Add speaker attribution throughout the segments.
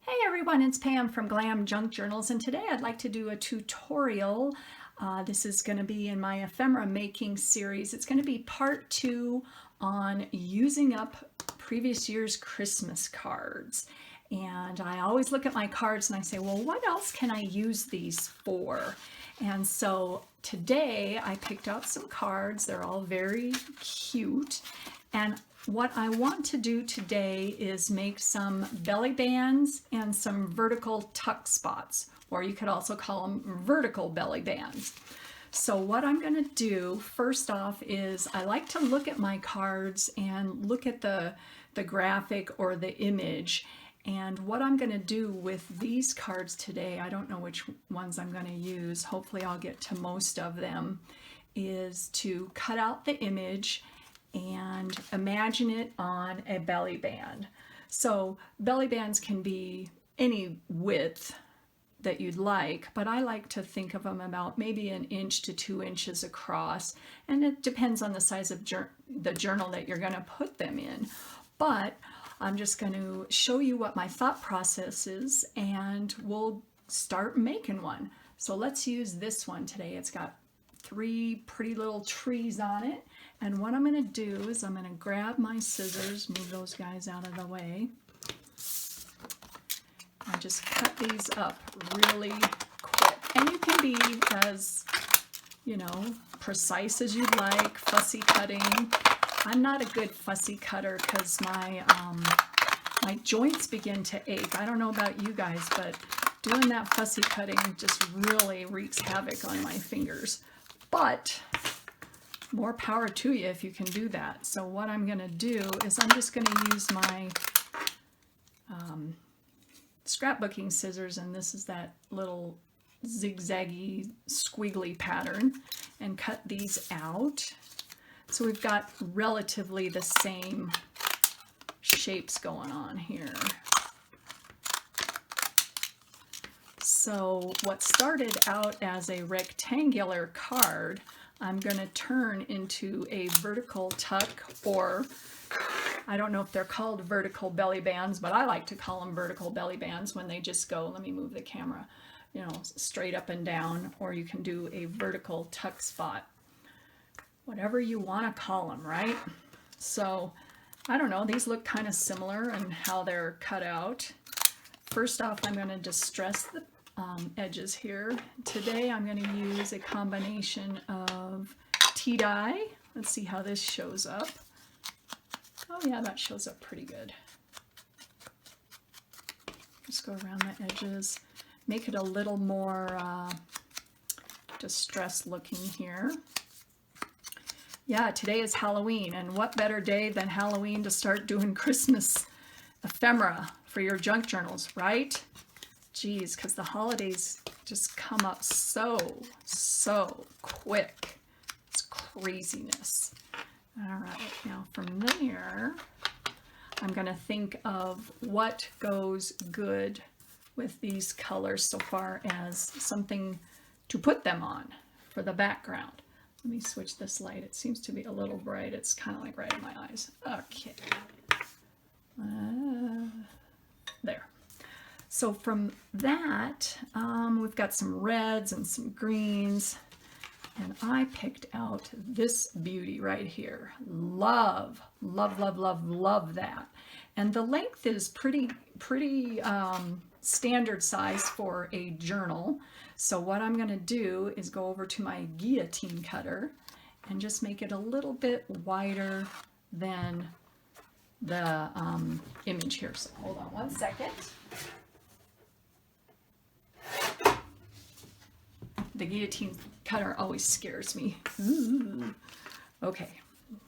Speaker 1: Hey everyone, it's Pam from GlamJunkJournals, and today I'd like to do a tutorial. This is going to be in my ephemera making series. It's going to be part 2 on using up previous year's Christmas cards. And I always look at my cards and I say, well, what else can I use these for? And so today I picked out some cards. They're all very cute. And what I want to do today is make some belly bands and some vertical tuck spots, or you could also call them vertical belly bands. So what I'm going to do first off is I like to look at my cards and look at the graphic or the image. And what I'm going to do with these cards today, I don't know which ones I'm going to use, hopefully I'll get to most of them, is to cut out the image and imagine it on a belly band. So belly bands can be any width that you'd like, but I like to think of them about maybe 1 inch to 2 inches across, and it depends on the size of the journal that you're going to put them in. But I'm just going to show you what my thought process is, and we'll start making one. So let's use this one today. It's got 3 pretty little trees on it. And what I'm going to do is I'm going to grab my scissors, move those guys out of the way. I just cut these up really quick. And you can be as, precise as you'd like, fussy cutting. I'm not a good fussy cutter because my joints begin to ache. I don't know about you guys, but doing that fussy cutting just really wreaks havoc on my fingers. But more power to you if you can do that. So what I'm going to do is I'm just going to use my scrapbooking scissors, and this is that little zigzaggy squiggly pattern, and cut these out. So we've got relatively the same shapes going on here. So what started out as a rectangular card, I'm going to turn into a vertical tuck, or I don't know if they're called vertical belly bands, but I like to call them vertical belly bands when they just go, let me move the camera, straight up and down, or you can do a vertical tuck spot. Whatever you want to call them, right? So, I don't know, these look kind of similar in how they're cut out. First off, I'm going to distress the edges here. Today I'm going to use a combination of tea dye. Let's see how this shows up. Oh yeah, that shows up pretty good. Just go around the edges, make it a little more distressed looking here. Yeah, today is Halloween, and what better day than Halloween to start doing Christmas ephemera for your junk journals, right? Geez, because the holidays just come up so quick. It's craziness. All right, now from there, I'm going to think of what goes good with these colors so far as something to put them on for the background. Let me switch this light. It seems to be a little bright. It's kind of like right in my eyes. Okay. There. So from that, we've got some reds and some greens, and I picked out this beauty right here. Love, love, love, love, love that. And the length is pretty standard size for a journal. So what I'm going to do is go over to my guillotine cutter and just make it a little bit wider than the image here. So hold on one second. The guillotine cutter always scares me. Ooh. Okay,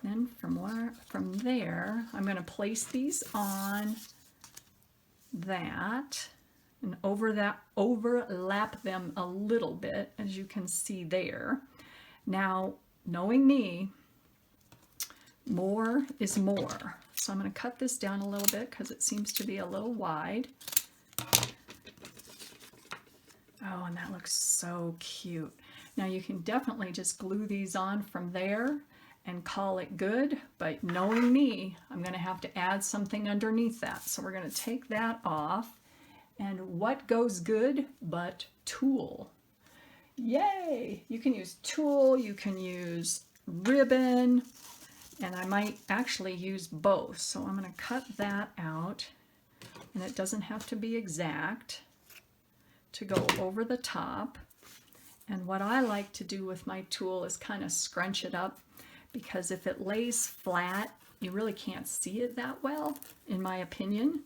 Speaker 1: then from there, I'm going to place these on that and overlap them a little bit, as you can see there. Now, knowing me, more is more. So I'm going to cut this down a little bit because it seems to be a little wide. Oh, and that looks so cute. Now you can definitely just glue these on from there and call it good, but knowing me, I'm going to have to add something underneath that. So we're going to take that off And what goes good but tulle? Yay! You can use tulle, you can use ribbon, and I might actually use both. So I'm going to cut that out, and it doesn't have to be exact to go over the top. And what I like to do with my tulle is kind of scrunch it up, because if it lays flat, you really can't see it that well, in my opinion.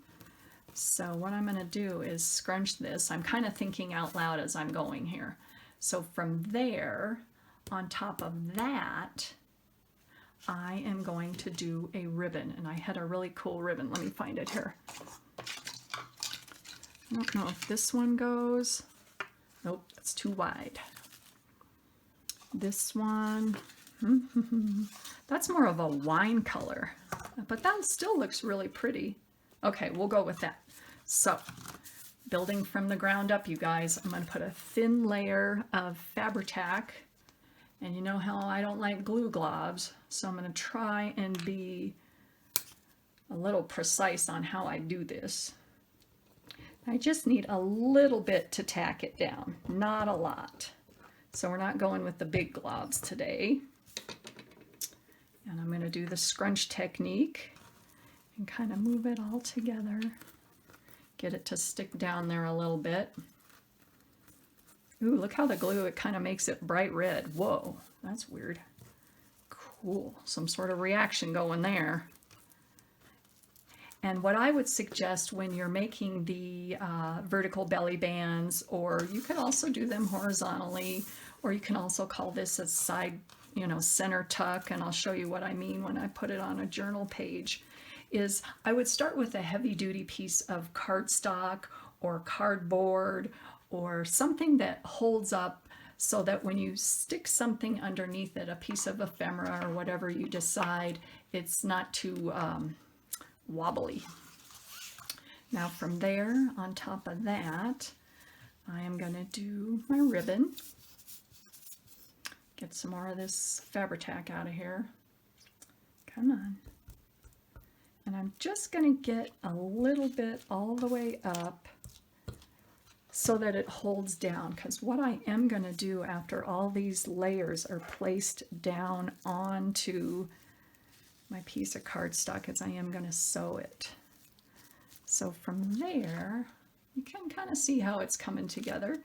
Speaker 1: So what I'm going to do is scrunch this. I'm kind of thinking out loud as I'm going here. So from there, on top of that, I am going to do a ribbon. And I had a really cool ribbon. Let me find it here. I don't know if this one goes. Nope, that's too wide. This one, that's more of a wine color, but that still looks really pretty. Okay, we'll go with that. So, building from the ground up, you guys, I'm going to put a thin layer of Fabri-Tac, and you know how I don't like glue globs, so I'm going to try and be a little precise on how I do this. I just need a little bit to tack it down, not a lot. So we're not going with the big globs today. And I'm going to do the scrunch technique and kind of move it all together. Get it to stick down there a little bit. Ooh, look how the glue, it kind of makes it bright red. Whoa, that's weird. Cool, some sort of reaction going there. And what I would suggest when you're making the vertical belly bands, or you could also do them horizontally, or you can also call this a side, center tuck, and I'll show you what I mean when I put it on a journal page, is I would start with a heavy-duty piece of cardstock or cardboard or something that holds up, so that when you stick something underneath it, a piece of ephemera or whatever you decide, it's not too wobbly. Now from there, on top of that, I am going to do my ribbon. Get some more of this Fabri-Tac out of here. Come on. And I'm just going to get a little bit all the way up so that it holds down, because what I am going to do after all these layers are placed down onto my piece of cardstock is I am going to sew it. So from there, you can kind of see how it's coming together,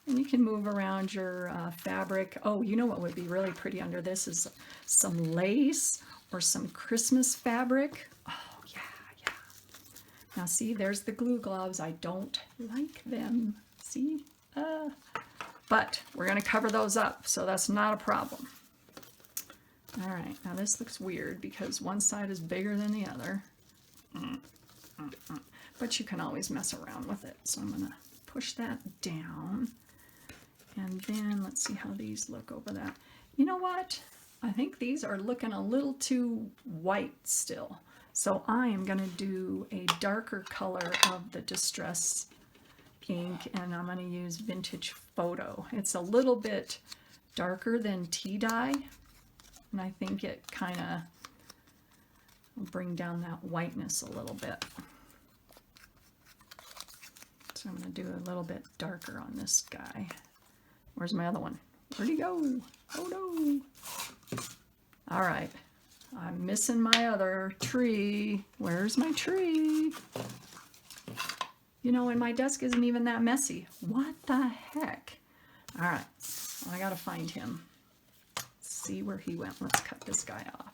Speaker 1: and you can move around your fabric. Oh, you know what would be really pretty under this is some lace or some Christmas fabric. Oh, yeah, yeah. Now see, there's the glue globs. I don't like them. See? But we're going to cover those up, so that's not a problem. All right, now this looks weird because one side is bigger than the other. But you can always mess around with it. So I'm going to push that down. And then let's see how these look over that. You know what? I think these are looking a little too white still. So I am going to do a darker color of the Distress ink, and I'm going to use Vintage Photo. It's a little bit darker than tea dye. And I think it kind of will bring down that whiteness a little bit. So I'm going to do a little bit darker on this guy. Where's my other one? Where'd he go? Oh no. All right. I'm missing my other tree. Where's my tree? You know, and my desk isn't even that messy. What the heck? All right. Well, I got to find him. See where he went. Let's cut this guy off.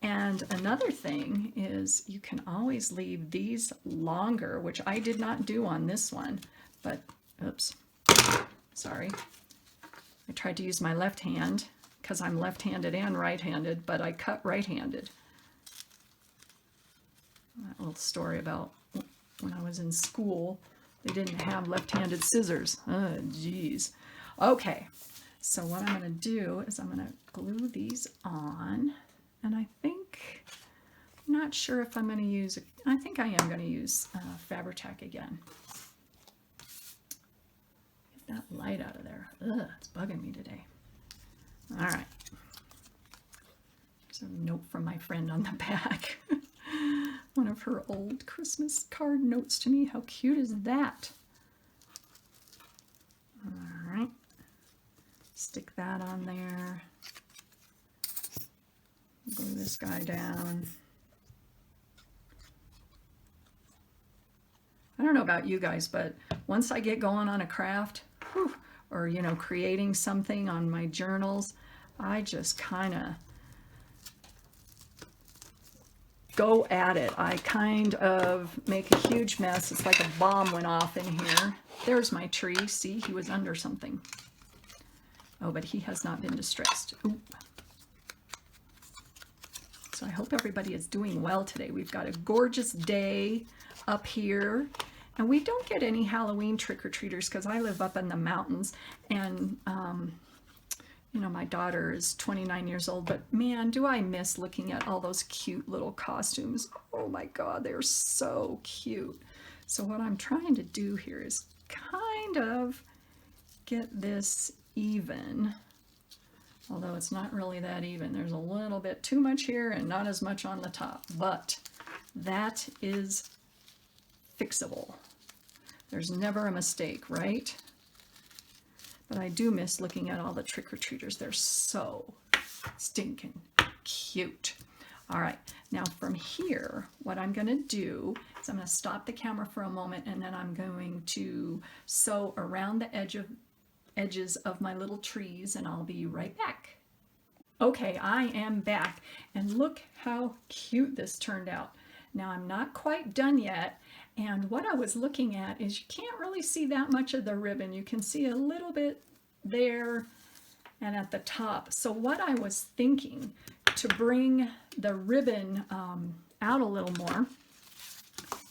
Speaker 1: And another thing is you can always leave these longer, which I did not do on this one, but oops, sorry. I tried to use my left hand because I'm left-handed and right-handed, but I cut right-handed. That little story about when I was in school, they didn't have left-handed scissors. Oh, geez. Okay. So what I'm going to do is I'm going to glue these on, and I think, I'm not sure if I'm going to use, I think I am going to use Fabri-Tac again. Get that light out of there. Ugh, it's bugging me today. All right. There's a note from my friend on the back. One of her old Christmas card notes to me. How cute is that? All right. Stick that on there. Glue this guy down. I don't know about you guys, but once I get going on a craft, whew, or, you know, creating something on my journals, I just kind of go at it. I kind of make a huge mess. It's like a bomb went off in here. There's my tree. See, he was under something. Oh, but he has not been distressed. Ooh. So I hope everybody is doing well today. We've got a gorgeous day up here, and we don't get any Halloween trick-or-treaters because I live up in the mountains, and you know, my daughter is 29 years old, but man, do I miss looking at all those cute little costumes. Oh my God, they're so cute. So what I'm trying to do here is kind of get this even, although it's not really that even. There's a little bit too much here and not as much on the top, but that is fixable. There's never a mistake, right? But I do miss looking at all the trick-or-treaters. They're so stinking cute. All right, now from here, what I'm going to do is I'm going to stop the camera for a moment, and then I'm going to sew around the edges of my little trees, and I'll be right back. Okay, I am back, and look how cute this turned out. Now I'm not quite done yet, and what I was looking at is you can't really see that much of the ribbon. You can see a little bit there and at the top. So what I was thinking to bring the ribbon out a little more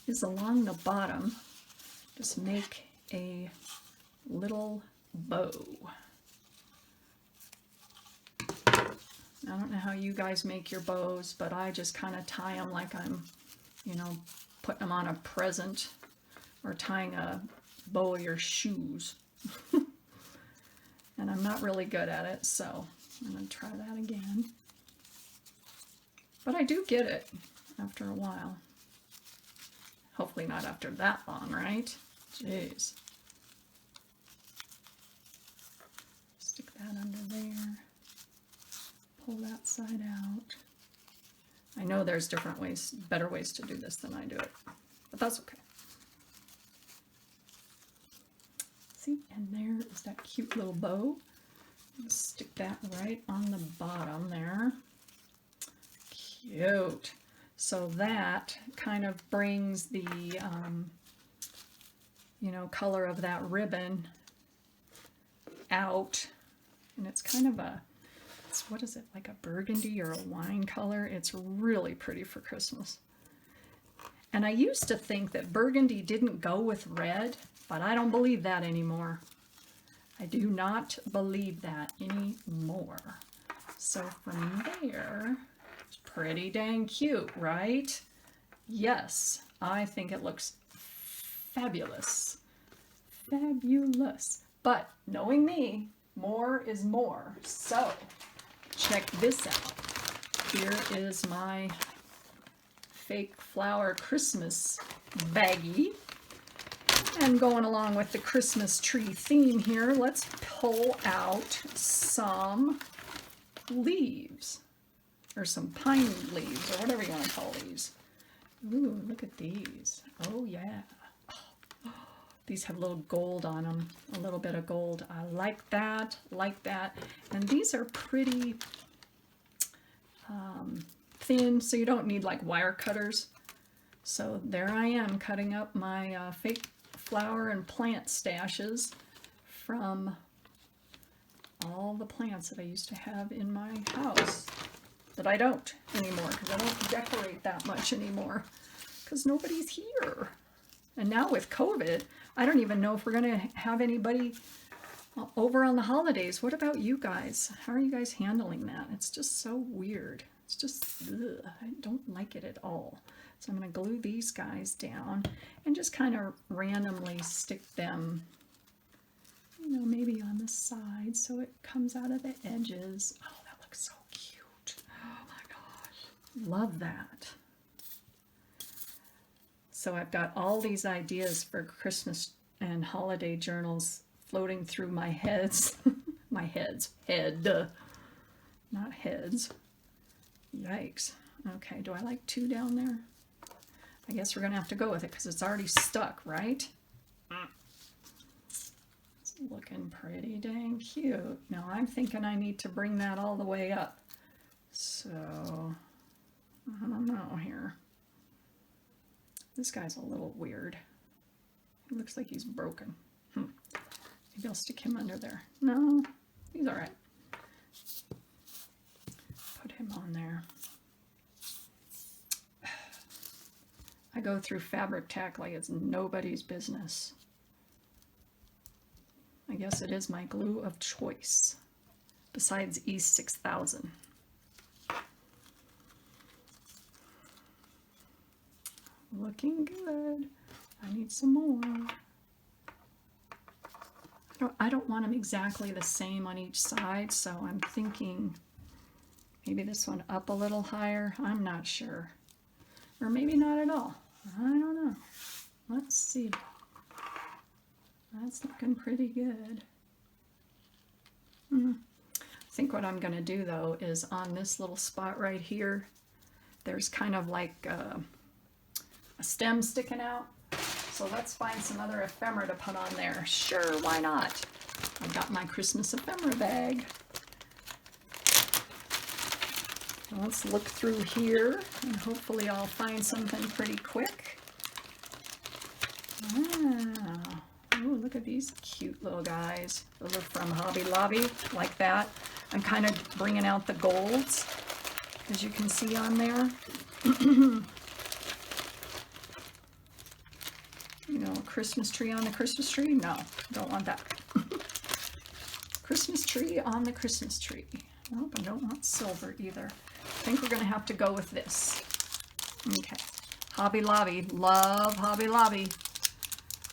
Speaker 1: is along the bottom, just make a little bow. I don't know how you guys make your bows, but I just kind of tie them like I'm, you know, putting them on a present or tying a bow of your shoes. And I'm not really good at it, so I'm going to try that again. But I do get it after a while. Hopefully not after that long, right? Jeez. Stick that under there. Pull that side out. I know there's different ways, better ways to do this than I do it, but that's okay. See, and there is that cute little bow. Stick that right on the bottom there. Cute. So that kind of brings the, you know, color of that ribbon out, and it's kind of a, what is it, like a burgundy or a wine color? It's really pretty for Christmas. And I used to think that burgundy didn't go with red, but I don't believe that anymore. I do not believe that anymore. So from there, it's pretty dang cute, right? Yes, I think it looks fabulous. Fabulous. But knowing me, more is more. So check this out. Here is my fake flower Christmas baggie. And going along with the Christmas tree theme here, let's pull out some leaves, or some pine leaves, or whatever you want to call these. Ooh, look at these. Oh yeah. These have a little gold on them, a little bit of gold. I like that, like that. And these are pretty thin, so you don't need like wire cutters. So there I am cutting up my fake flower and plant stashes from all the plants that I used to have in my house that I don't anymore, because I don't decorate that much anymore because nobody's here. And now with COVID, I don't even know if we're going to have anybody over on the holidays. What about you guys? How are you guys handling that? It's just so weird. It's just, ugh, I don't like it at all. So I'm going to glue these guys down and just kind of randomly stick them, you know, maybe on the side so it comes out of the edges. Oh, that looks so cute. Oh my gosh. Love that. So I've got all these ideas for Christmas and holiday journals floating through my heads. My head, not heads. Yikes. Okay, do I like 2 down there? I guess we're gonna have to go with it because it's already stuck, right? It's looking pretty dang cute. Now I'm thinking I need to bring that all the way up. So, I don't know here. This guy's a little weird. He looks like he's broken. Maybe I'll stick him under there. No, he's all right. Put him on there. I go through fabric tack like it's nobody's business. I guess it is my glue of choice, besides E6000. Looking good. I need some more. I don't want them exactly the same on each side, so I'm thinking maybe this one up a little higher. I'm not sure. Or maybe not at all. I don't know. Let's see. That's looking pretty good. I think what I'm going to do, though, is on this little spot right here, there's kind of like a stem sticking out. So let's find some other ephemera to put on there. Sure, why not? I've got my Christmas ephemera bag. Let's look through here and hopefully I'll find something pretty quick. Wow. Oh, look at these cute little guys. Those are from Hobby Lobby, like that. I'm kind of bringing out the golds, as you can see on there. You know, a Christmas tree on the Christmas tree? No, don't want that. Christmas tree on the Christmas tree. Nope, I don't want silver either. I think we're going to have to go with this. Okay. Hobby Lobby. Love Hobby Lobby.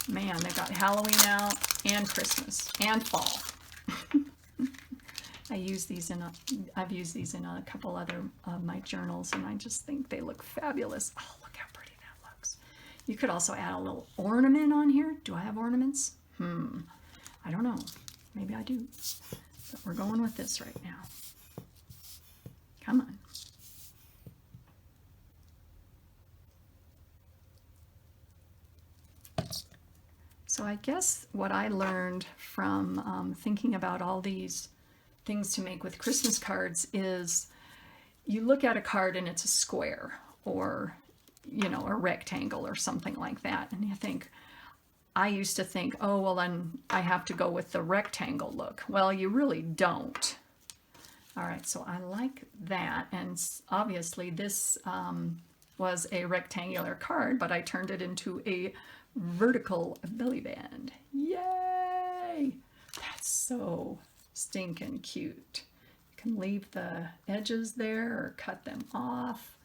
Speaker 1: Man, they got Halloween out and Christmas and fall. I've used these in a couple other of my journals, and I just think they look fabulous. Oh, look how pretty that looks. You could also add a little ornament on here. Do I have ornaments? I don't know. Maybe I do. But we're going with this right now. Come on. So I guess what I learned from thinking about all these things to make with Christmas cards is you look at a card and it's a square or, you know, a rectangle or something like that. And you think, I used to think, oh, well, then I have to go with the rectangle look. Well, you really don't. All right, so I like that. And obviously this was a rectangular card, but I turned it into a vertical belly band. Yay! That's so stinking cute. You can leave the edges there or cut them off.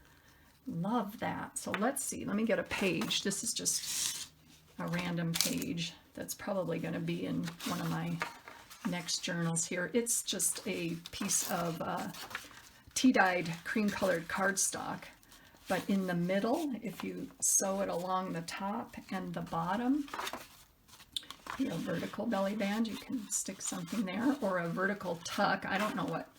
Speaker 1: Love that. So let's see. Let me get a page. This is just a random page that's probably going to be in one of my next journals here. It's just a piece of tea-dyed cream-colored cardstock. But in the middle, if you sew it along the top and the bottom, your vertical belly band, you can stick something there, or a vertical tuck. I don't know what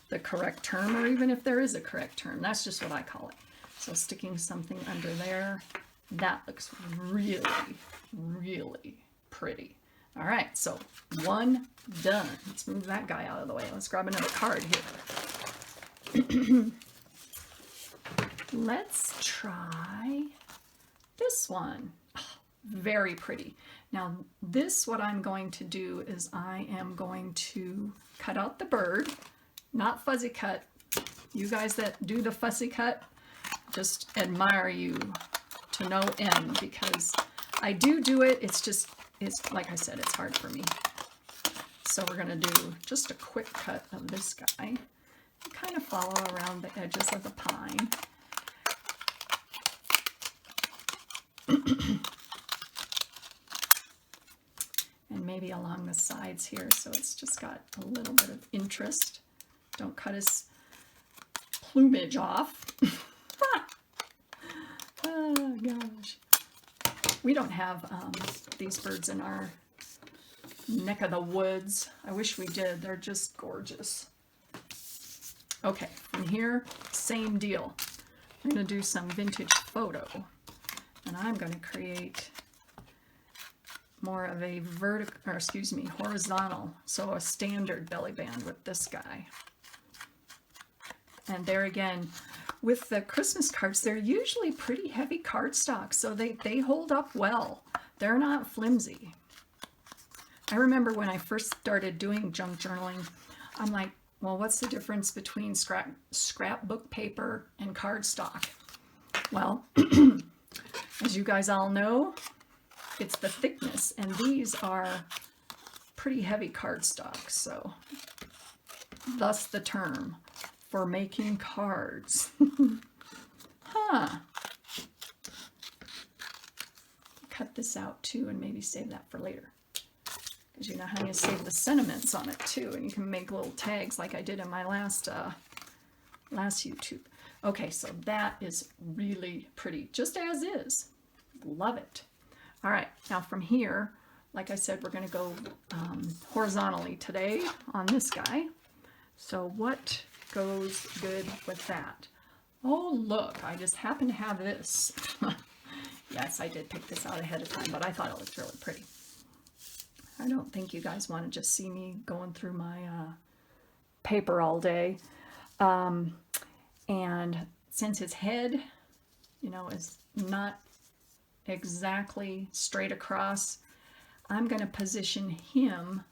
Speaker 1: the correct term, or even if there is a correct term. That's just what I call it. So sticking something under there, that looks really, really pretty. All right, so one done. Let's move that guy out of the way. Let's grab another card here. Let's try this one. Oh, very pretty. Now this, what I'm going to do is I am going to cut out the bird, not fuzzy cut. You guys that do the fussy cut, just admire you to no end, because I do it. It's just, it's like I said, it's hard for me. So we're going to do just a quick cut of this guy. Kind of follow around the edges of the pine. And maybe along the sides here, so it's just got a little bit of interest. Don't cut his plumage off. Oh gosh. We don't have these birds in our neck of the woods. I wish we did. They're just gorgeous. Okay, from here, same deal. I'm going to do some vintage photo, and I'm going to create more of a horizontal, so a standard belly band with this guy. And there again, with the Christmas cards, they're usually pretty heavy cardstock, so they hold up well. They're not flimsy. I remember when I first started doing junk journaling, I'm like, well, what's the difference between scrapbook paper and cardstock? Well, as you guys all know, it's the thickness, and these are pretty heavy cardstock, so thus the term for making cards. Huh. Cut this out too and maybe save that for later, because you know how you save the sentiments on it too, and you can make little tags like I did in my last YouTube. Okay, so that is really pretty, just as is. Love it. All right, now from here, like I said, we're going to go horizontally today on this guy. So what goes good with that? Oh, look, I just happen to have this. Yes, I did pick this out ahead of time, but I thought it looked really pretty. I don't think you guys want to just see me going through my paper all day. And since his head, you know, is not exactly straight across, I'm going to position him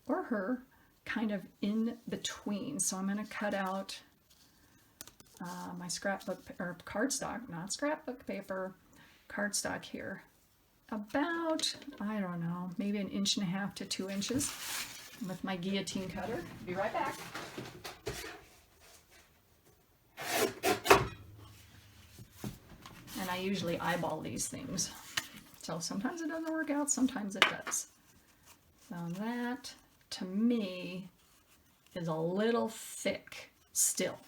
Speaker 1: or her kind of in between. So I'm going to cut out my scrapbook or cardstock, not scrapbook paper, cardstock here, about, I don't know, maybe 1.5 inches to 2 inches with my guillotine cutter. Be right back. And I usually eyeball these things, so sometimes it doesn't work out, sometimes it does. So that, to me, is a little thick still.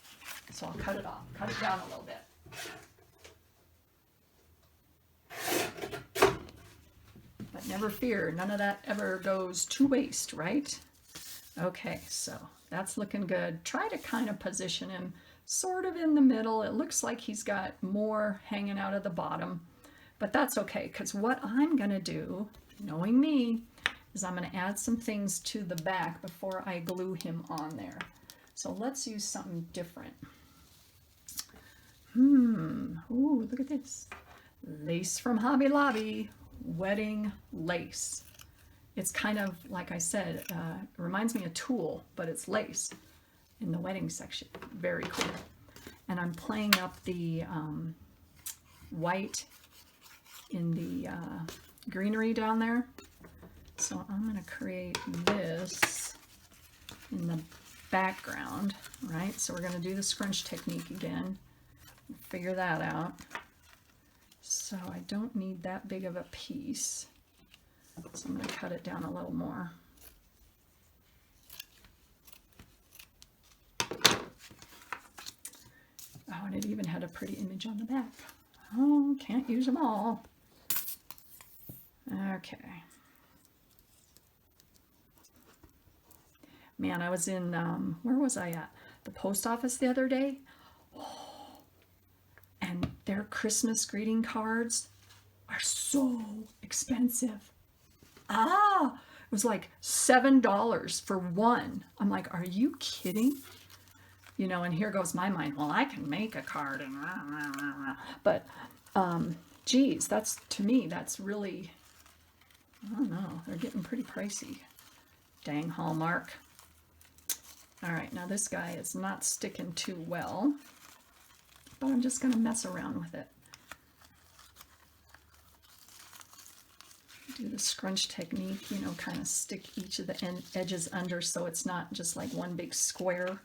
Speaker 1: So I'll cut it off, cut it down a little bit. But never fear, none of that ever goes to waste, right? Okay, so that's looking good. Try to kind of position him sort of in the middle. It looks like he's got more hanging out of the bottom, but that's okay, because what I'm going to do, knowing me, is I'm going to add some things to the back before I glue him on there. So let's use something different. Ooh, look at this. Lace from Hobby Lobby, wedding lace. It's kind of, like I said, it reminds me of tulle, but it's lace in the wedding section. Very cool. And I'm playing up the white in the greenery down there. So I'm going to create this in the background, right? So we're going to do the scrunch technique again. Figure that out. So I don't need that big of a piece. So I'm going to cut it down a little more. Oh, and it even had a pretty image on the back. Oh, can't use them all. Okay. Man, I was in, where was I at? The post office the other day. Oh, and their Christmas greeting cards are so expensive. Ah, it was like $7 for one. I'm like, are you kidding? You know, and here goes my mind. Well, I can make a card and rah, rah, rah, rah. But, geez, that's, to me, that's really, I don't know, they're getting pretty pricey. Dang Hallmark. All right, now this guy is not sticking too well, but I'm just going to mess around with it. Do the scrunch technique, you know, kind of stick each of the edges under so it's not just like one big square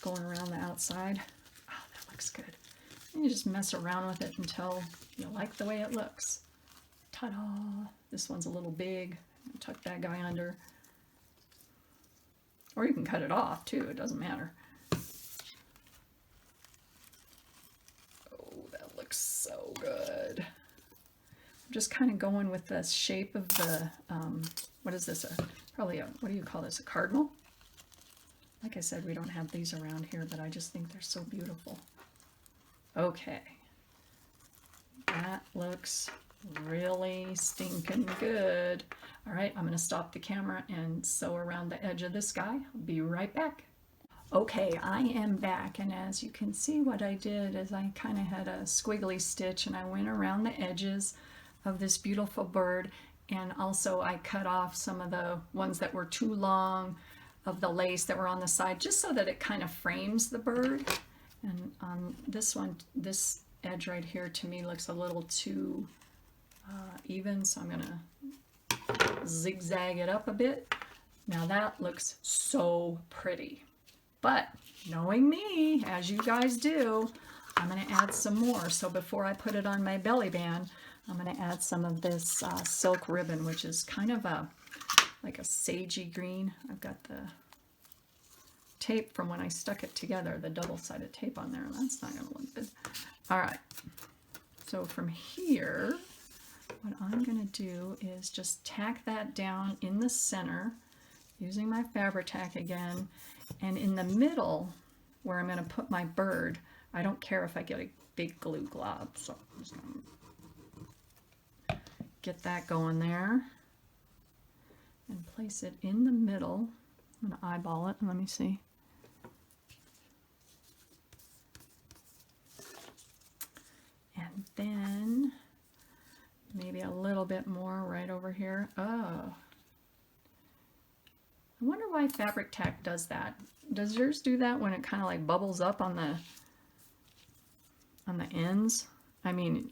Speaker 1: going around the outside. Oh, that looks good. And you just mess around with it until you like the way it looks. Ta-da! This one's a little big. Tuck that guy under. Or you can cut it off too, it doesn't matter. Oh, that looks so good. I'm just kind of going with the shape of the, what is this? Probably a, what do you call this? A cardinal? Like I said, we don't have these around here, but I just think they're so beautiful. Okay. That looks really stinking good. All right, I'm going to stop the camera and sew around the edge of this guy. I'll be right back. Okay, I am back, and as you can see, what I did is I kind of had a squiggly stitch and I went around the edges of this beautiful bird, and also I cut off some of the ones that were too long of the lace that were on the side, just so that it kind of frames the bird. And on this one, this edge right here to me looks a little too even, so I'm gonna zigzag it up a bit. Now that looks so pretty. But knowing me, as you guys do, I'm going to add some more. So before I put it on my belly band, I'm going to add some of this silk ribbon, which is kind of like a sagey green. I've got the tape from when I stuck it together, the double-sided tape on there. That's not going to look good. All right. So from here, what I'm going to do is just tack that down in the center using my Fabri-Tac again. And in the middle, where I'm going to put my bird, I don't care if I get a big glue glob. So I'm just going to get that going there and place it in the middle. I'm going to eyeball it. Let me see. And then maybe a little bit more right over here. Oh. I wonder why Fabri-Tac does that. Does yours do that when it kind of like bubbles up on the ends? I mean,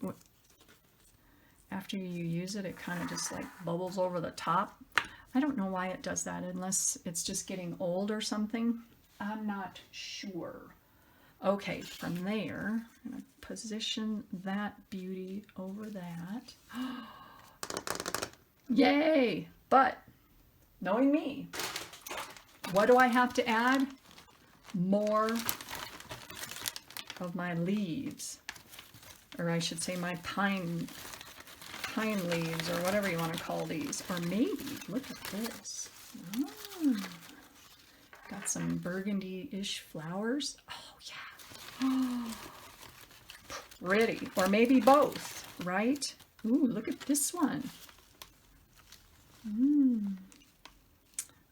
Speaker 1: after you use it, it kind of just like bubbles over the top. I don't know why it does that, unless it's just getting old or something. I'm not sure. Okay, from there, I'm going to position that beauty over that. Yay! But knowing me, what do I have to add? More of my leaves, or I should say my pine leaves, or whatever you want to call these. Or maybe, look at this. Oh, got some burgundy-ish flowers. Oh, yeah. Oh, pretty. Or maybe both, right? Ooh, look at this one.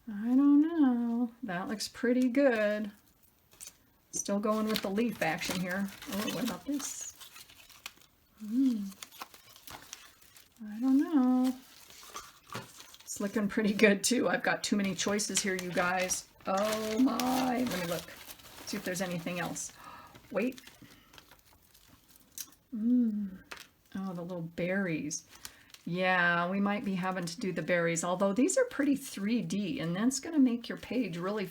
Speaker 1: I don't know. That looks pretty good. Still going with the leaf action here. Oh, what about this? I don't know. It's looking pretty good too. I've got too many choices here, you guys. Oh my. Let me look. See if there's anything else. Wait. Oh, the little berries. Yeah, we might be having to do the berries, although these are pretty 3D, and that's going to make your page really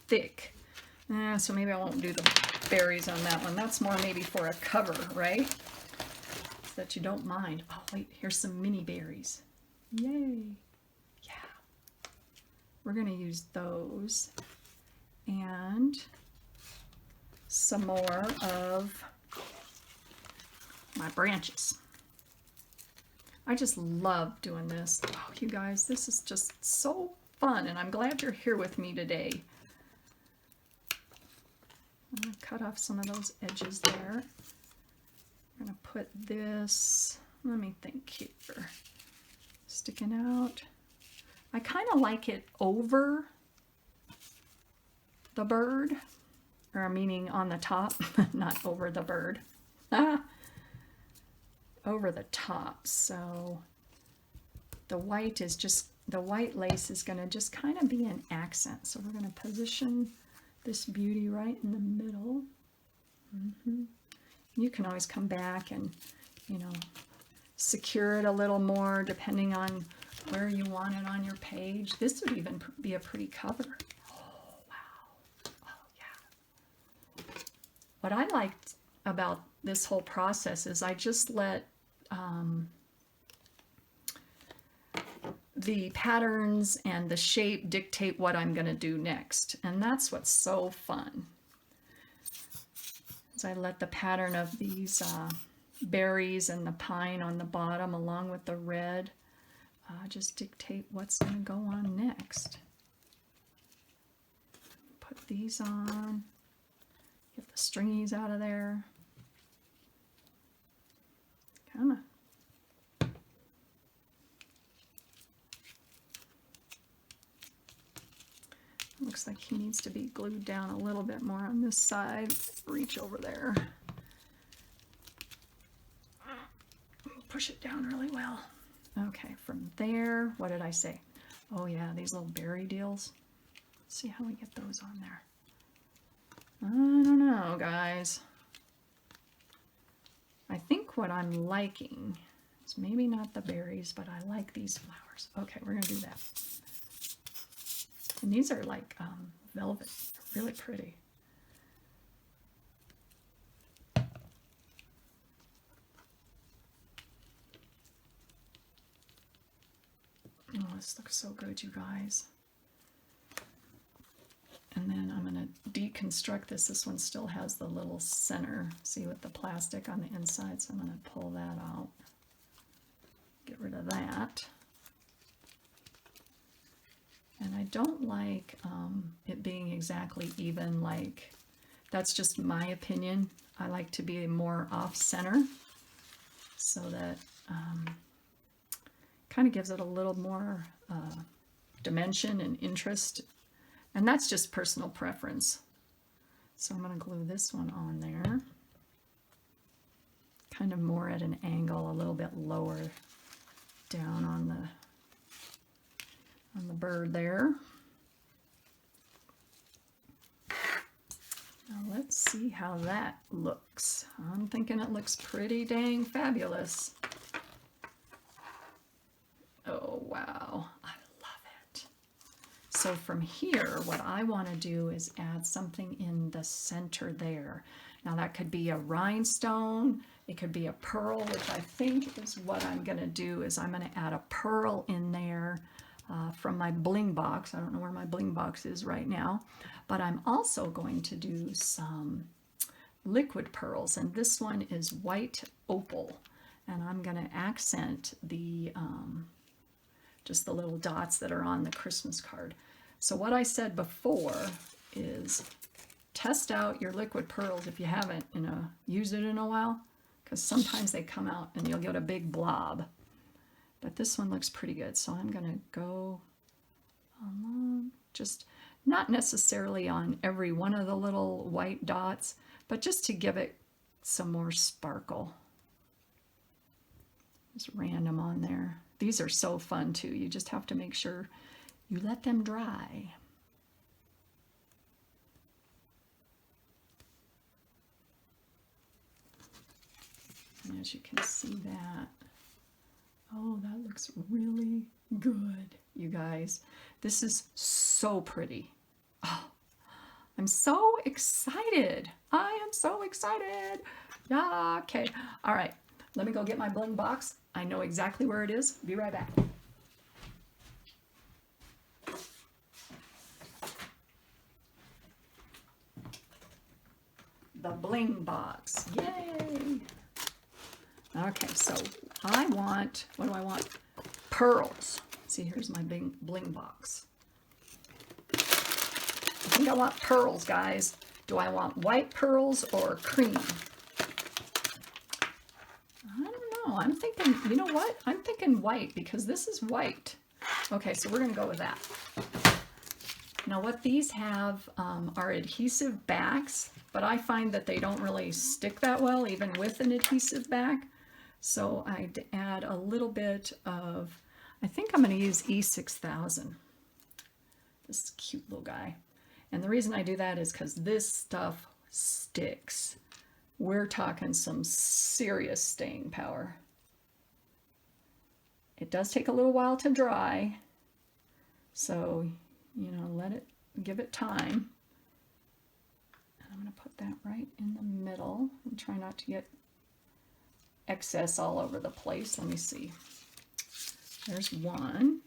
Speaker 1: thick. So maybe I won't do the berries on that one. That's more maybe for a cover, right? So that you don't mind. Oh, wait, here's some mini berries. Yay. Yeah. We're going to use those. And some more of my branches. I just love doing this. Oh, you guys, this is just so fun, and I'm glad you're here with me today. I'm going to cut off some of those edges there. I'm going to put this, let me think here, sticking out. I kind of like it over the bird, or meaning on the top, not over the bird. Over the top. So the white is just, the white lace is going to just kind of be an accent. So we're going to position this beauty right in the middle. You can always come back and, you know, secure it a little more depending on where you want it on your page. This would even be a pretty cover. Oh, wow. Oh, yeah. What I liked about this whole process is I just let the patterns and the shape dictate what I'm going to do next. And that's what's so fun. As I let the pattern of these berries and the pine on the bottom along with the red just dictate what's going to go on next. Put these on, get the stringies out of there. Come on. Looks like he needs to be glued down a little bit more on this side. Reach over there. Push it down really well. Okay, from there, what did I say? Oh yeah, these little berry deals. Let's see how we get those on there. I don't know, guys. I think what I'm liking is maybe not the berries, but I like these flowers. Okay, we're gonna do that. And these are like velvet, really pretty. Oh, this looks so good, you guys. And then I'm going to deconstruct this. This one still has the little center, see, with the plastic on the inside. So I'm going to pull that out. Get rid of that. And I don't like it being exactly even, like, that's just my opinion. I like to be more off-center so that kind of gives it a little more dimension and interest. And that's just personal preference. So I'm going to glue this one on there. Kind of more at an angle, a little bit lower down on the bird there. Now let's see how that looks. I'm thinking it looks pretty dang fabulous. Oh, wow. I love it. So from here, what I want to do is add something in the center there. Now that could be a rhinestone. It could be a pearl, which I think is what I'm going to do, is I'm going to add a pearl in there from my bling box. I don't know where my bling box is right now, but I'm also going to do some liquid pearls, and this one is white opal, and I'm going to accent the just the little dots that are on the Christmas card. So what I said before is test out your liquid pearls if you haven't used it in a while, because sometimes they come out and you'll get a big blob. But this one looks pretty good, so I'm going to go along, just not necessarily on every one of the little white dots, but just to give it some more sparkle. Just random on there. These are so fun too. You just have to make sure you let them dry. And as you can see that, oh, that looks really good, you guys. This is so pretty. Oh, I'm so excited. I am so excited. Yeah, okay. All right, let me go get my bling box. I know exactly where it is. Be right back. The bling box. Yay! Okay, so I want, what do I want? Pearls. See, here's my bling box. I think I want pearls, guys. Do I want white pearls or cream? I don't know. I'm thinking, you know what? I'm thinking white because this is white. Okay, so we're going to go with that. Now what these have are adhesive backs, but I find that they don't really stick that well even with an adhesive back. So I'd add a little bit of, I think I'm going to use E6000. This cute little guy. And the reason I do that is because this stuff sticks. We're talking some serious staying power. It does take a little while to dry, so, you know, give it time. And I'm going to put that right in the middle and try not to get excess all over the place. Let me see. There's one.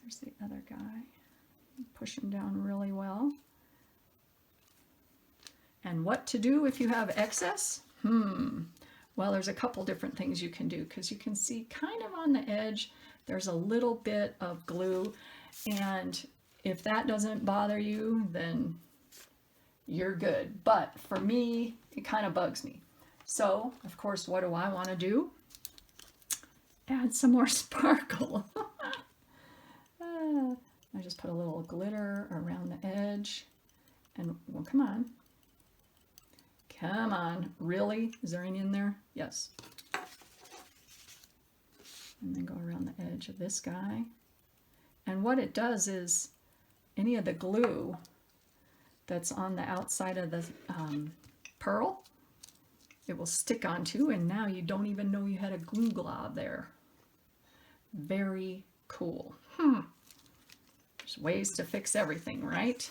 Speaker 1: There's the other guy. Push him down really well. And what to do if you have excess? Well, there's a couple different things you can do, because you can see kind of on the edge there's a little bit of glue, and if that doesn't bother you, then you're good. But for me, it kind of bugs me. So, of course, what do I want to do? Add some more sparkle. I just put a little glitter around the edge, and well, come on. Come on, really? Is there any in there? Yes. And then go around the edge of this guy. And what it does is any of the glue that's on the outside of the pearl, it will stick onto, and now you don't even know you had a glue glob there. Very cool. There's ways to fix everything, right?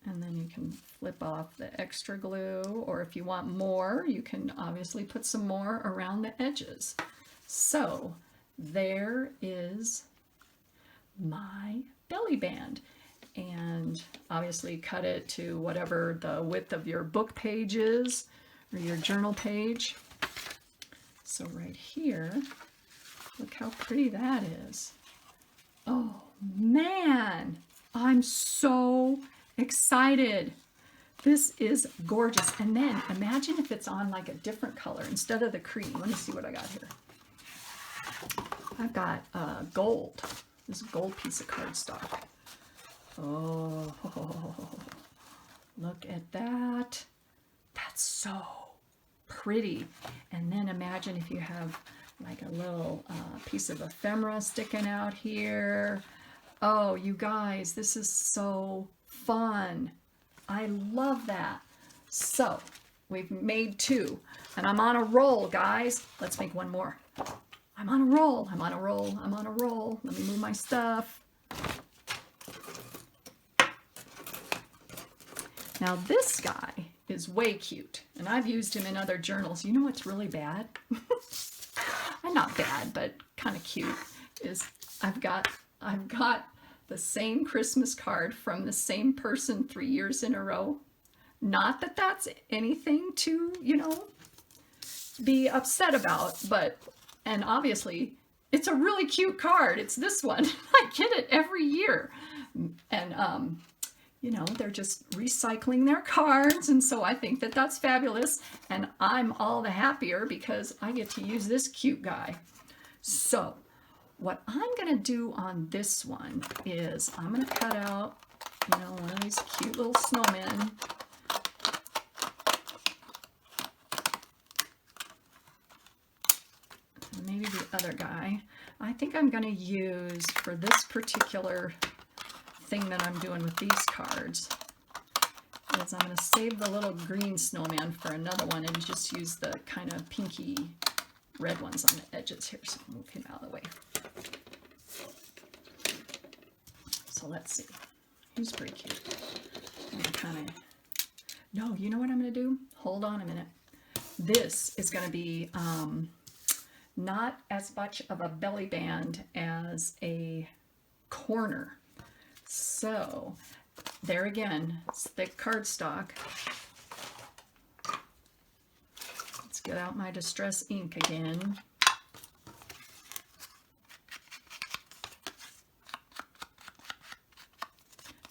Speaker 1: And then you can flip off the extra glue, or if you want more, you can obviously put some more around the edges. So there is my belly band, and obviously cut it to whatever the width of your book page is, or your journal page. So right here, look how pretty that is. Oh man, I'm so excited. This is gorgeous. And then imagine if it's on like a different color instead of the cream. Let me see what I got here. I've got gold. This gold piece of cardstock. Oh, look at that. That's so pretty. And then imagine if you have like a little piece of ephemera sticking out here. Oh, you guys, this is so fun. I love that. So we've made 2, and I'm on a roll, guys. Let's make one more. I'm on a roll. I'm on a roll. I'm on a roll. Let me move my stuff. Now this guy is way cute, and I've used him in other journals. You know what's really bad? I'm not bad, but kind of cute. Is I've got the same Christmas card from the same person 3 years in a row. Not that that's anything to, you know, be upset about, but, and obviously it's a really cute card. It's this one. I get it every year. And, you know, they're just recycling their cards, and so I think that that's fabulous, and I'm all the happier because I get to use this cute guy. So what I'm going to do on this one is I'm going to cut out, you know, one of these cute little snowmen. And maybe the other guy. I think I'm going to use, for this particular thing that I'm doing with these cards, is I'm going to save the little green snowman for another one and just use the kind of pinky red ones on the edges here. So I'll move him out of the way. So let's see. He's pretty cute. I'm gonna kind of, no, you know what I'm going to do? Hold on a minute. This is going to be not as much of a belly band as a corner. So there again, it's thick cardstock. Let's get out my Distress ink again.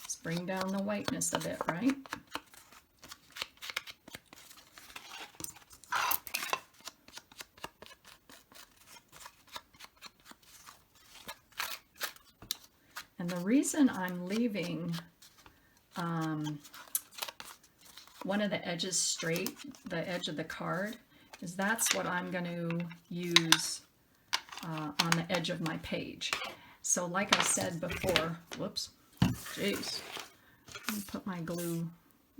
Speaker 1: Let's bring down the whiteness of it, right? And the reason I'm leaving one of the edges straight, the edge of the card, is that's what I'm going to use on the edge of my page. So like I said before, whoops, jeez, let me put my glue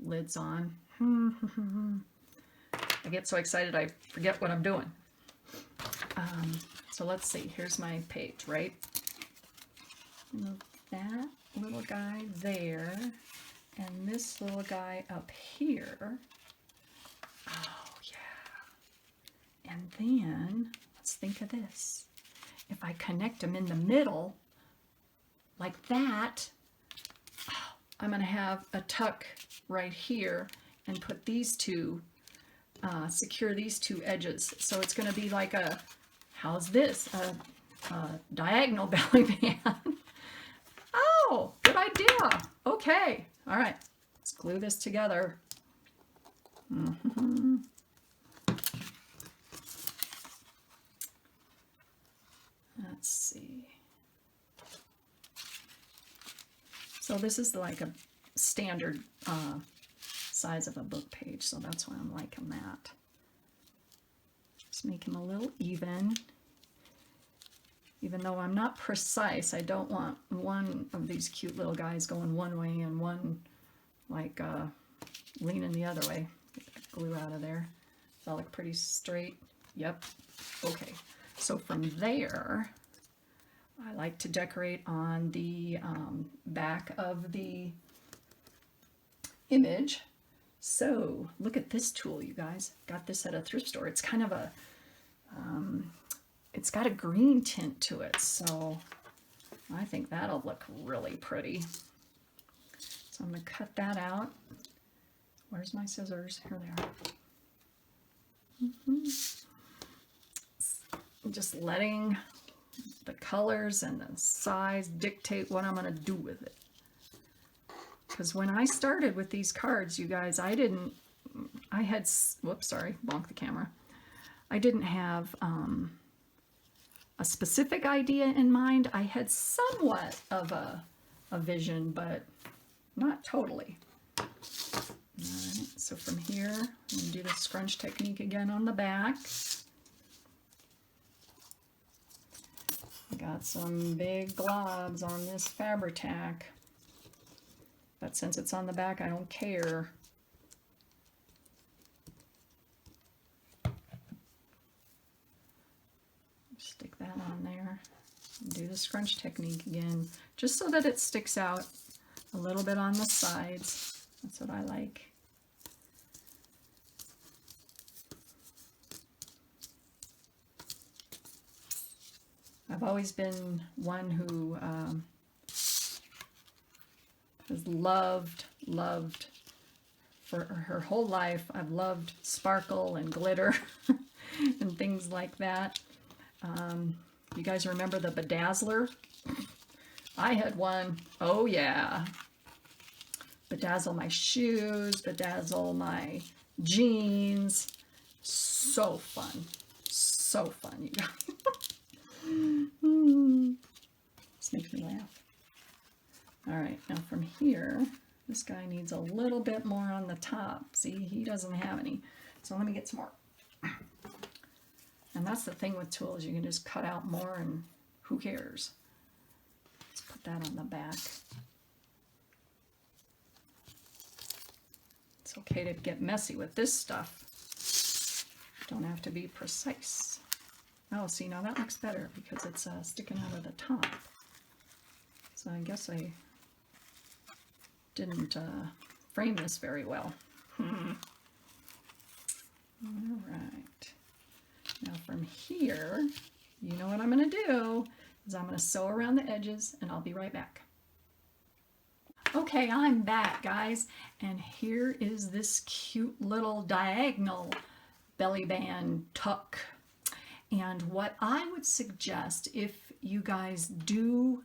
Speaker 1: lids on. I get so excited I forget what I'm doing. So let's see, here's my page, right? Move that little guy there, and this little guy up here. Oh yeah. And then let's think of this. If I connect them in the middle like that, oh, I'm going to have a tuck right here and put these two, secure these two edges. So it's going to be like a, how's this? A diagonal belly band. Oh, good idea. Okay. All right. Let's glue this together. Let's see. So this is like a standard size of a book page, so that's why I'm liking that. Just make him a little even. Even though I'm not precise, I don't want one of these cute little guys going one way and one like leaning the other way. Get that glue out of there. Does that look pretty straight? Yep. Okay. So from there, I like to decorate on the back of the image. So look at this tool, you guys. Got this at a thrift store. It's kind of a, it's got a green tint to it, so I think that'll look really pretty. So I'm going to cut that out. Where's my scissors? Here they are. Just letting the colors and the size dictate what I'm going to do with it. Because when I started with these cards, you guys, I had, whoops, sorry, bonk the camera. I didn't have a specific idea in mind. I had somewhat of a vision, but not totally. All right, so from here, I'm going to do the scrunch technique again on the back. Got some big globs on this Fabri-Tac, but since it's on the back, I don't care. Stick that on there. Do the scrunch technique again, just so that it sticks out a little bit on the sides. That's what I like. I've always been one who has loved for her whole life. I've loved sparkle and glitter and things like that. You guys remember the Bedazzler? I had one. Oh yeah. Bedazzle my shoes, bedazzle my jeans. So fun. So fun, you guys. This makes me laugh. All right, now from here, this guy needs a little bit more on the top. See, he doesn't have any. So let me get some more. And that's the thing with tools, you can just cut out more and who cares? Let's put that on the back. It's okay to get messy with this stuff. Don't have to be precise. Oh, see, now that looks better because it's sticking out of the top. So I guess I didn't frame this very well. All right. Now from here, you know what I'm going to do is I'm going to sew around the edges and I'll be right back. Okay, I'm back, guys, and here is this cute little diagonal belly band tuck. And what I would suggest, if you guys do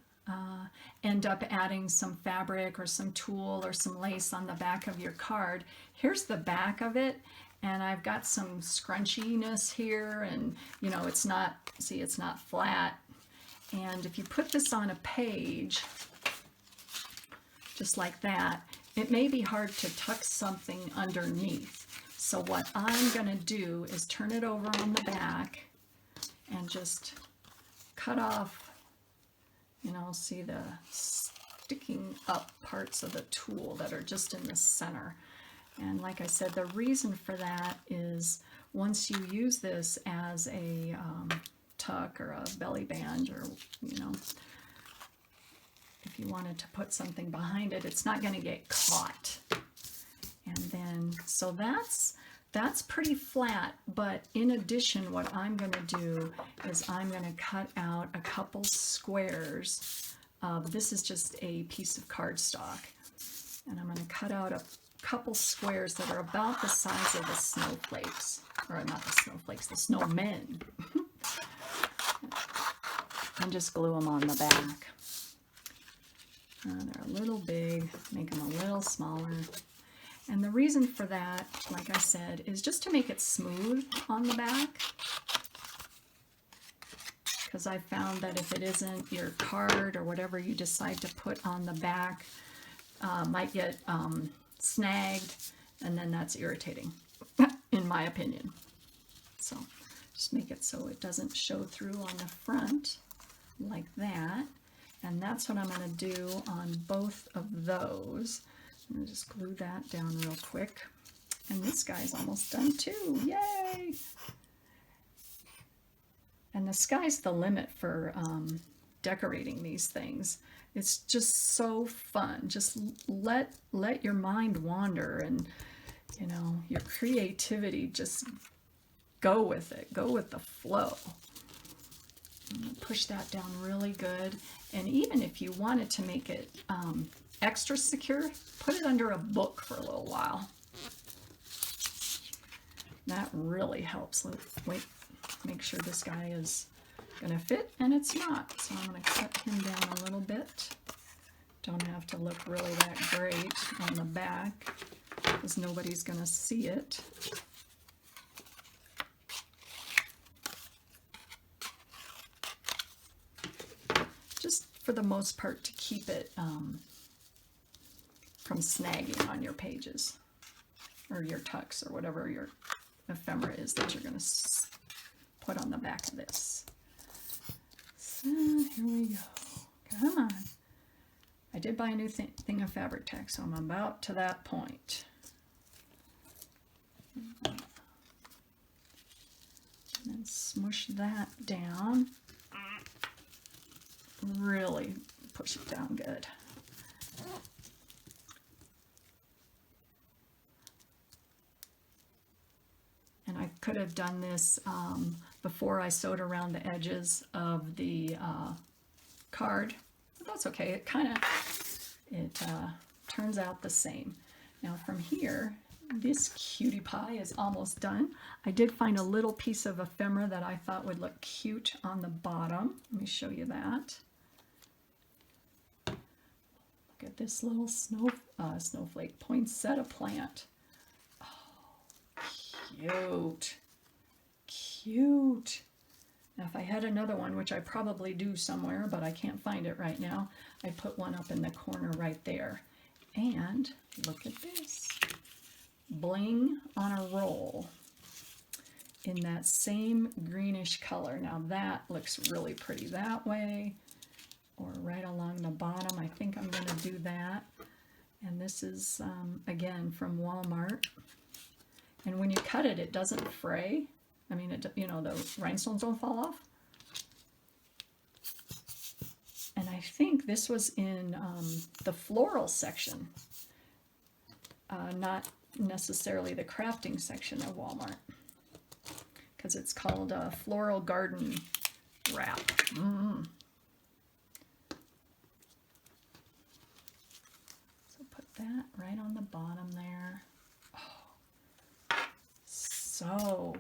Speaker 1: end up adding some fabric or some tulle or some lace on the back of your card, here's the back of it, and I've got some scrunchiness here, and you know, it's not, see, it's not flat. And if you put this on a page, just like that, it may be hard to tuck something underneath. So what I'm going to do is turn it over on the back and just cut off, you know, see the sticking up parts of the tool that are just in the center. And like I said, the reason for that is once you use this as a tuck or a belly band, or, you know, if you wanted to put something behind it, it's not going to get caught. And then, so that's pretty flat, but in addition, what I'm going to do is I'm going to cut out a couple squares of, this is just a piece of cardstock, And I'm going to cut out a couple squares that are about the size of the snowflakes, or not the snowflakes, the snowmen. And just glue them on the back. They're a little big, make them a little smaller. And the reason for that, like I said, is just to make it smooth on the back. Because I found that if it isn't, your card or whatever you decide to put on the back might get snagged, and then that's irritating, in my opinion. So just make it so it doesn't show through on the front like that. And that's what I'm going to do on both of those. I'm going to just glue that down real quick. And this guy's almost done too. Yay! And the sky's the limit for decorating these things. It's just so fun. Just let your mind wander, and you know, your creativity, just go with it. Go with the flow. Push that down really good. And even if you wanted to make it extra secure, put it under a book for a little while. That really helps. Wait, make sure this guy is going to fit, and it's not. So I'm going to cut him down a little bit. Don't have to look really that great on the back, because nobody's going to see it. Just for the most part, to keep it from snagging on your pages or your tucks or whatever your ephemera is that you're going to put on the back of this. So here we go. Come on. I did buy a new thing of fabric tack, so I'm about to that point. And then smush that down. Really push it down good. And I could have done this before I sewed around the edges of the card, but that's okay. It turns out the same. Now from here, this cutie pie is almost done. I did find a little piece of ephemera that I thought would look cute on the bottom. Let me show you that. Look at this little snowflake poinsettia plant. Cute. Cute. Now if I had another one, which I probably do somewhere, but I can't find it right now, I'd put one up in the corner right there. And look at this. Bling on a roll in that same greenish color. Now that looks really pretty that way, or right along the bottom. I think I'm going to do that. And this is, again, from Walmart. And when you cut it, it doesn't fray. I mean, you know, the rhinestones don't fall off. And I think this was in the floral section, not necessarily the crafting section of Walmart, because it's called a floral garden wrap. So put that right on the bottom there. So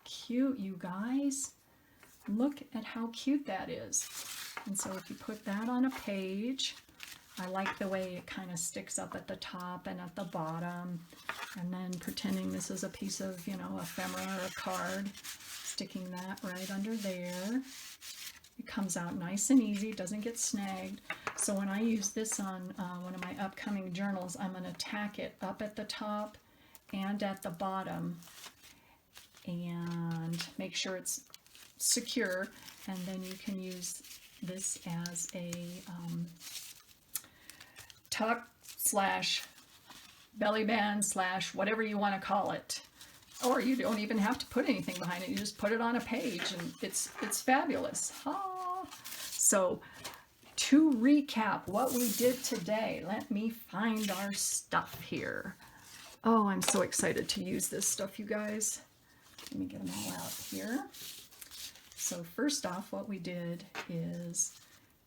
Speaker 1: cute, you guys. Look at how cute that is. And so if you put that on a page, I like the way it kind of sticks up at the top and at the bottom. And then pretending this is a piece of, you know, ephemera or a card, sticking that right under there. It comes out nice and easy, doesn't get snagged. So when I use this on one of my upcoming journals, I'm going to tack it up at the top and at the bottom, and make sure it's secure, and then you can use this as a tuck slash belly band slash whatever you want to call it, or you don't even have to put anything behind it. You just put it on a page, and it's fabulous. So to recap what we did today, let me find our stuff here. Oh, I'm so excited to use this stuff, you guys. Let me get them all out here. So first off, what we did is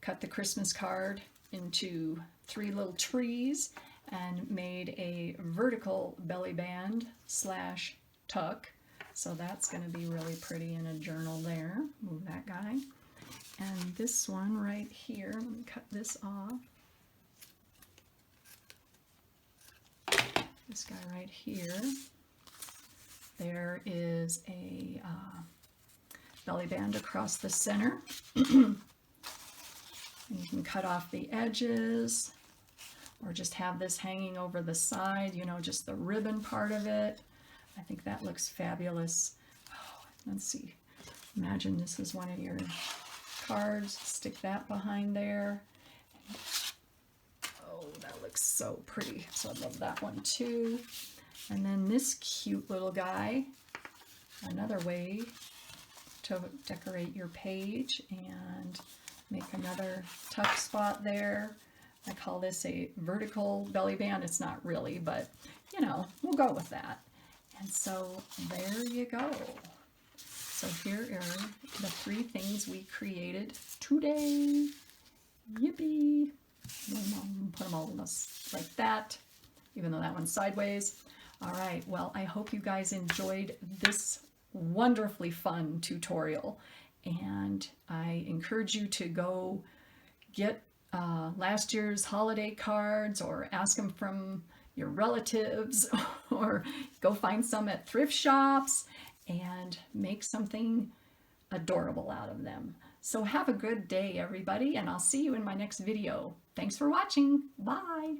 Speaker 1: cut the Christmas card into 3 little trees, and made a vertical belly band slash tuck. So that's going to be really pretty in a journal there. Move that guy. And this one right here, let me cut this off. This guy right here, there is a belly band across the center. And you can cut off the edges or just have this hanging over the side, you know, just the ribbon part of it. I think that looks fabulous. Oh, let's see. Imagine this is one of your cards. Stick that behind there. Oh, that looks so pretty. So I love that one too. And then this cute little guy, another way to decorate your page and make another tuck spot there. I call this a vertical belly band. It's not really, but you know, we'll go with that. And so there you go. So here are the 3 things we created today. Yippee! Put them all in this like that, even though that one's sideways. All right, well, I hope you guys enjoyed this wonderfully fun tutorial. And I encourage you to go get last year's holiday cards or ask them from your relatives or go find some at thrift shops and make something adorable out of them. So have a good day, everybody, and I'll see you in my next video. Thanks for watching. Bye.